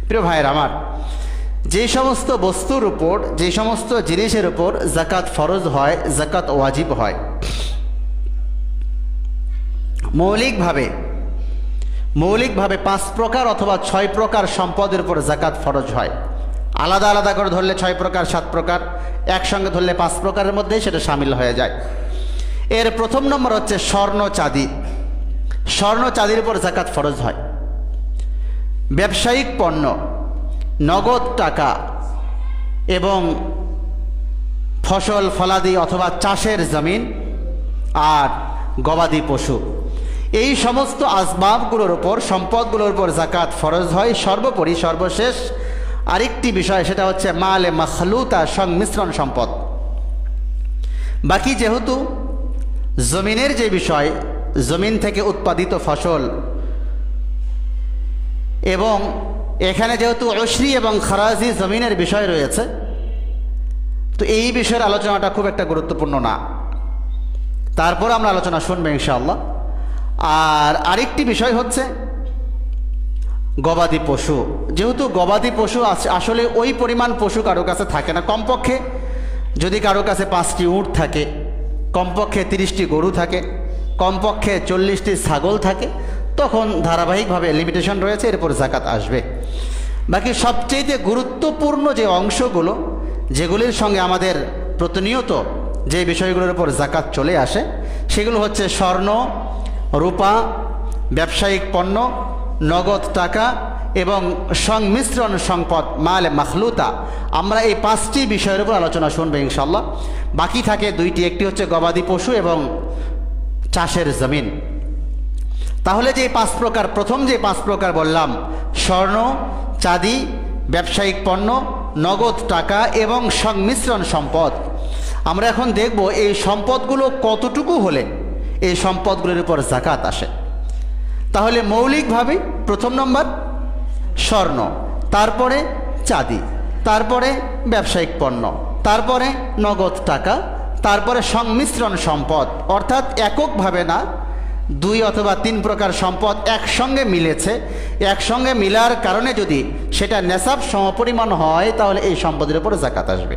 প্রিয় ভাইয়ের আমার, যে সমস্ত বস্তুর উপর, যে সমস্ত জিনিসের উপর যাকাত ফরজ হয়, যাকাত ওয়াজিব হয়, মৌলিকভাবে 5 প্রকার অথবা 6 প্রকার সম্পদের উপর যাকাত ফরজ হয়। আলাদা আলাদা করে ধরলে 6 প্রকার 7 প্রকার, একসঙ্গে ধরলে 5 প্রকারের মধ্যেই সেটা শামিল হয়ে যায়। এর প্রথম নম্বর হচ্ছে স্বর্ণ চাঁদি। স্বর্ণ চাঁদির উপর যাকাত ফরজ হয়। ব্যবসায়িক পণ্য, নগদ টাকা এবং ফসল ফলাদি অথবা চাষের জমিন আর গবাদি পশু, এই সমস্ত আসবাবগুলোর উপর, সম্পদগুলোর উপর যাকাত ফরজ হয়। সর্বোপরি সর্বশেষ আরেকটি বিষয়, সেটা হচ্ছে মালে মাখলুতা, সংমিশ্রণ সম্পদ। বাকি যেহেতু জমিনের যে বিষয়, জমিন থেকে উৎপাদিত ফসল, এবং এখানে যেহেতু উশরি এবং খারাজি জমিনের বিষয় রয়েছে, তো এই বিষয়ের আলোচনাটা খুব একটা গুরুত্বপূর্ণ না। তারপর আমরা আলোচনা শুনবো ইনশাআল্লাহ। আর আরেকটি বিষয় হচ্ছে গবাদি পশু। যেহেতু গবাদি পশু আসলে ওই পরিমাণ পশু কারো কাছে থাকে না। কমপক্ষে যদি কারো কাছে 5টি উট থাকে, কমপক্ষে 30টি গরু থাকে, কমপক্ষে 40টি ছাগল থাকে, তখন ধারাবাহিকভাবে লিমিটেশন রয়েছে, এরপর যাকাত আসবে। বাকি সবচেয়ে গুরুত্বপূর্ণ যে অংশগুলো, যেগুলির সঙ্গে আমাদের প্রতিনিয়ত যে বিষয়গুলোর উপর যাকাত চলে আসে, সেগুলো হচ্ছে স্বর্ণ, রূপা, ব্যবসায়িক পণ্য, নগদ টাকা এবং সংমিশ্রণ সম্পদ, মালে মাখলুতা। আমরা এই 5টি বিষয়ের উপর আলোচনা শুনবো ইনশাআল্লাহ। বাকি থাকে 2টি, একটি হচ্ছে গবাদি পশু এবং চাষের জমিন। তাহলে যে 5 প্রকার, প্রথম যে 5 প্রকার বললাম, স্বর্ণ, চাঁদি, ব্যবসায়িক পণ্য, নগদ টাকা এবং সংমিশ্রণ সম্পদ, আমরা এখন দেখব এই সম্পদগুলো কতটুকু হলে এই সম্পদগুলোর উপর যাকাত আসে। তাহলে মৌলিকভাবে প্রথম নম্বর স্বর্ণ, তারপরে চাঁদি, তারপরে ব্যবসায়িক পণ্য, তারপরে নগদ টাকা, তারপরে সংমিশ্রণ সম্পদ, অর্থাৎ এককভাবে না, 2 অথবা 3 প্রকার সম্পদ একসঙ্গে মিলেছে। একসঙ্গে মিলার কারণে যদি সেটা নেসাব সমপরিমাণ হয়, তাহলে এই সম্পদের উপর যাকাত আসবে।